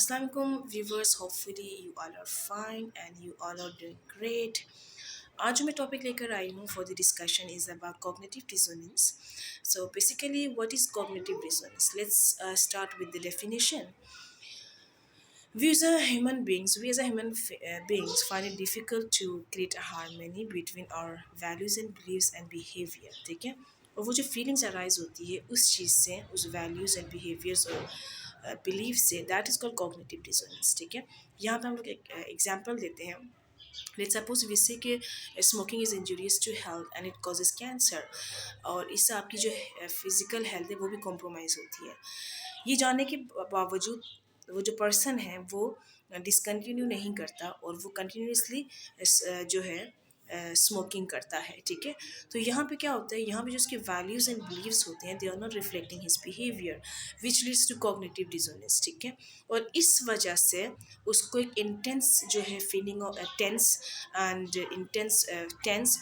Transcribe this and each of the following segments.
Assalamualaikum viewers, hopefully you all are fine and you all are doing great. आज जो मैं topic लेकर आई हूँ for the discussion is about cognitive dissonance. So basically what is cognitive dissonance? Let's start with the definition. We as a human beings find it difficult to create a harmony between our values and beliefs and behavior. ठीक है. और वो जो feelings arise होती है उस चीज़ से, उस वैल्यूज़ एंड बिहेवियर्स और बिलीफ से, that is called cognitive dissonance. ठीक है. यहाँ पे हम लोग एक एग्जांपल देते हैं. लेट्स सपोज we say कि smoking is injurious to health and it causes cancer, और इससे आपकी जो फिजिकल हेल्थ है वो भी कॉम्प्रोमाइज़ होती है. ये जानने के बावजूद वो जो पर्सन है वो डिसकंटिन्यू नहीं करता और वो कंटिन्यूसली जो है स्मोकिंग करता है. ठीक है. तो यहाँ पे क्या होता है, यहाँ पे जो उसके वैल्यूज़ एंड बिलीव्स होते हैं they are not reflecting his behaviour which leads to cognitive dissonance. ठीक है. और इस वजह से उसको एक इंटेंस जो है फीलिंग ऑफ टेंस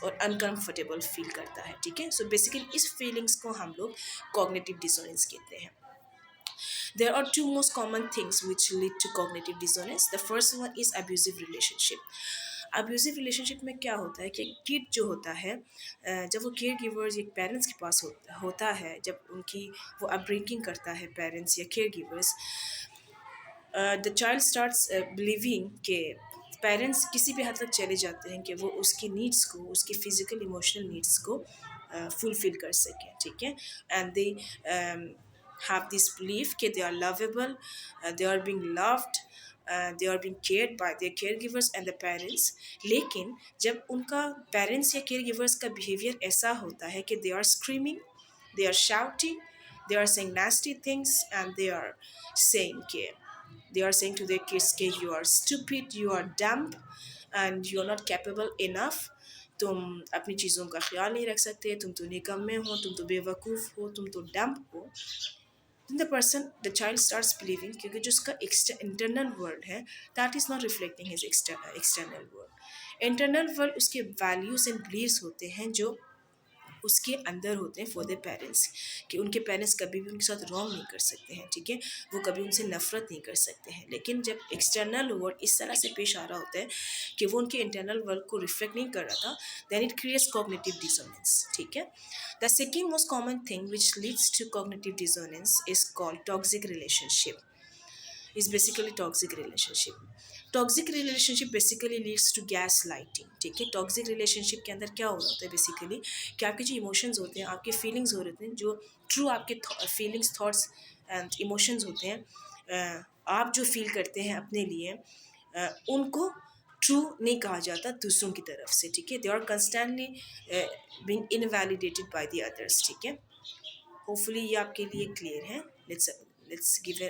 और अनकंफर्टेबल फील करता है. ठीक है. सो बेसिकली इस फीलिंग्स को हम लोग कॉग्निटिव डिसोनेंस कहते हैं. There are two most common things which lead to cognitive dissonance. The first one is abusive relationship. Abusive relationship में क्या होता है कि किड जो होता है जब वो केयर गिवर्स या पेरेंट्स के पास होता है, जब उनकी वो अपब्रिंगिंग करता है पेरेंट्स या care givers, the child starts believing के पेरेंट्स किसी भी हद तक चले जाते हैं कि वो उसकी नीड्स को, उसकी फिजिकल इमोशनल नीड्स को फुलफिल कर सकें. ठीक है. And they have this belief that they are lovable, they are being loved, they are being cared by their caregivers and the parents. लेकिन जब उनका पेरेंट्स या केयर गिवर्स का बिहेवियर ऐसा होता है कि they are screaming, they are shouting, they are saying nasty things, and they are saying to their kids कि you are stupid, you are dumb, and you are not capable enough. तुम अपनी चीज़ों का ख्याल नहीं रख सकते, तुम तो निकम्मे हो, तुम तो बेवकूफ़ हो, तुम तो डम्प हो. Then the child starts believing क्योंकि जो उसका internal world है that is not reflecting his external world. Internal world उसके values and beliefs होते हैं जो उसके अंदर होते हैं फॉर द पेरेंट्स, कि उनके पेरेंट्स कभी भी उनके साथ रॉन्ग नहीं कर सकते हैं. ठीक है. वो कभी उनसे नफरत नहीं कर सकते हैं. लेकिन जब एक्सटर्नल वर्ल्ड इस तरह से पेश आ रहा होता है कि वो उनके इंटरनल वर्ल्ड को रिफ्लेक्ट नहीं कर रहा था, then it creates cognitive dissonance. ठीक है. The second most common thing which leads to cognitive dissonance is called toxic relationship. is basically toxic relationship. Toxic relationship basically leads to gaslighting. ठीक है. Toxic relationship के अंदर क्या हो रहा होता है बेसिकली कि आपके जो इमोशंस होते हैं, आपके फीलिंग्स हो रहे होते हैं, जो ट्रू आपके फीलिंग्स, थॉट्स एंड इमोशंस होते हैं, आप जो फील करते हैं अपने लिए, उनको ट्रू नहीं कहा जाता दूसरों की तरफ से. ठीक है. They are constantly being invalidated by the others. ठीक है. होपफुली ये आपके लिए क्लियर है. लेट्स गिव अ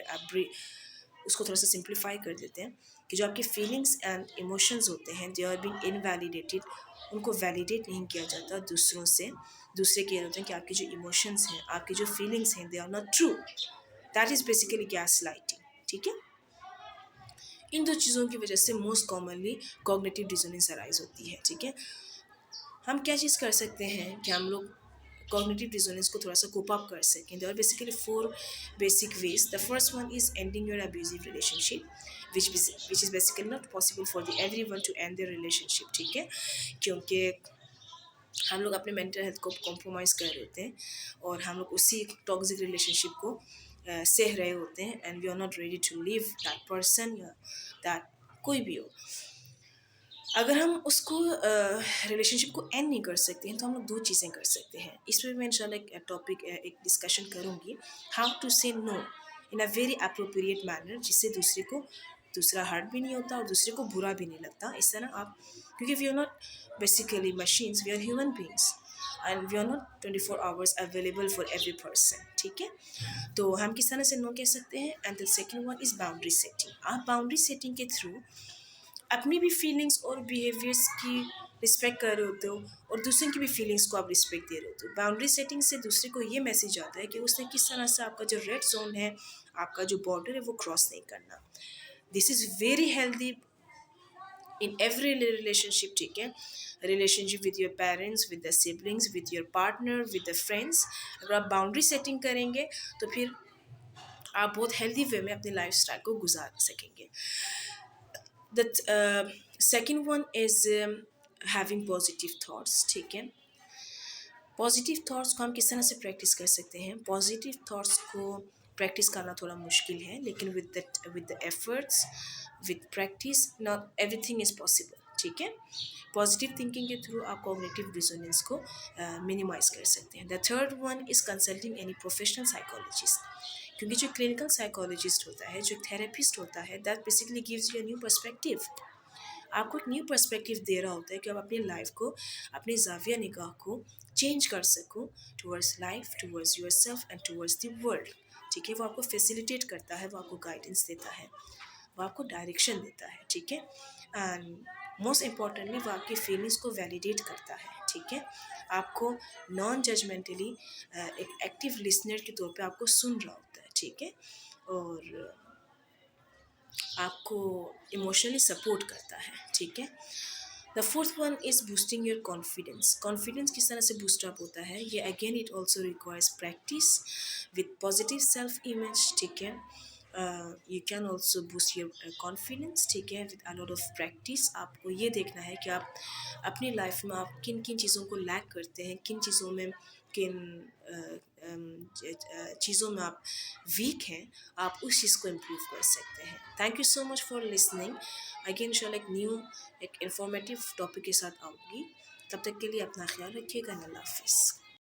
उसको थोड़ा सा सिंप्लीफाई कर देते हैं कि जो आपके फीलिंग्स एंड इमोशंस होते हैं दे आर बीइंग इनवैलिडेटेड. उनको वैलिडेट नहीं किया जाता दूसरों से. दूसरे कह रहे होते हैं कि आपके जो इमोशंस हैं, आपकी जो फीलिंग्स हैं, they are not true. That is basically gaslighting. ठीक है. इन दो चीज़ों की वजह से most commonly cognitive dissonance arise होती है. ठीक है. हम क्या चीज़ कर सकते हैं कि हम लोग cognitive dissonance को थोड़ा सा cope up कर सकें. There are basically 4 basic ways. The first one is ending your abusive relationship, which is basically not possible for everyone to end their relationship. ठीक है. क्योंकि हम लोग अपने मेंटल हेल्थ को कॉम्प्रोमाइज़ कर रहे होते हैं और हम लोग उसी टॉक्सिक रिलेशनशिप को सह रहे होते हैं, and we are not ready to leave that person या दैट कोई भी हो. अगर हम उसको रिलेशनशिप को एंड नहीं कर सकते हैं तो हम लोग 2 चीज़ें कर सकते हैं. इस पर मैं इंशाल्लाह एक टॉपिक एक डिस्कशन करूँगी, हाउ टू से no in a very appropriate manner, जिससे दूसरा हर्ट भी नहीं होता और दूसरे को बुरा भी नहीं लगता. इस तरह आप, क्योंकि we are not basically machines, we are human beings and we are not 24 hours available for every person. ठीक है. तो हम किस तरह से नो कह सकते हैं. And the second one is boundary setting. आप बाउंड्री सेटिंग के थ्रू अपनी भी फीलिंग्स और बिहेवियर्स की रिस्पेक्ट कर रहे होते हो और दूसरे की भी फीलिंग्स को आप रिस्पेक्ट दे रहे होते हो. बाउंड्री सेटिंग से दूसरे को ये मैसेज आता है कि उसने किस तरह से आपका जो रेड जोन है, आपका जो बॉर्डर है, वो क्रॉस नहीं करना. This is very healthy in every relationship. ठीक है. Relationship with your parents, with the siblings, with your partner, with the friends. अगर आप बाउंड्री सेटिंग करेंगे तो फिर आप बहुत हेल्दी वे में अपने लाइफ स्टाइल को गुजार सकेंगे. The second one is having positive thoughts. ठीक है, पॉजिटिव थॉट्स को हम किस तरह से प्रैक्टिस कर सकते हैं. पॉजिटिव थॉट्स को प्रैक्टिस करना थोड़ा मुश्किल है, लेकिन with the efforts, with practice, not everything is possible. ठीक है, पॉजिटिव थिंकिंग के थ्रू आप कॉग्निटिव डिसोनेंस को मिनिमाइज कर सकते हैं. The third one is consulting any professional psychologist. क्योंकि जो क्लिनिकल साइकोलॉजिस्ट होता है, जो थेरेपिस्ट होता है, that basically gives you a new perspective. आपको एक न्यू पर्सपेक्टिव दे रहा होता है कि आप अपनी लाइफ को, अपनी जाविया निगाह को चेंज कर सको towards life, towards your self and towards the world. ठीक है, वो आपको फैसिलिटेट करता है, वो आपको गाइडेंस देता है, वो आपको डायरेक्शन देता है. ठीक है, एंड मोस्ट इम्पॉर्टेंटली वो आपकी फीलिंग्स को वैलिडेट करता है. ठीक है, आपको नॉन जजमेंटली एक एक्टिव लिसनर के तौर पे आपको सुन रहा होता है. ठीक है, और आपको इमोशनली सपोर्ट करता है. ठीक है, the fourth one is boosting your confidence. Confidence किस तरह से बूस्टअप होता है, ये again it also requires practice with positive self image. ठीक है, you can also boost your confidence. ठीक है, with a lot of practice. आपको ये देखना है कि आप अपनी लाइफ में आप किन किन चीज़ों को लैक करते हैं, किन चीज़ों में, किन चीज़ों में आप वीक हैं, आप उस चीज़ को इम्प्रूव कर सकते हैं. Thank you so much for listening. Again इंशाल्लाह एक न्यू, एक इंफॉर्मेटिव टॉपिक के साथ आऊँगी. तब तक के लिए अपना ख्याल रखिएगा. अल्लाह हाफिज़.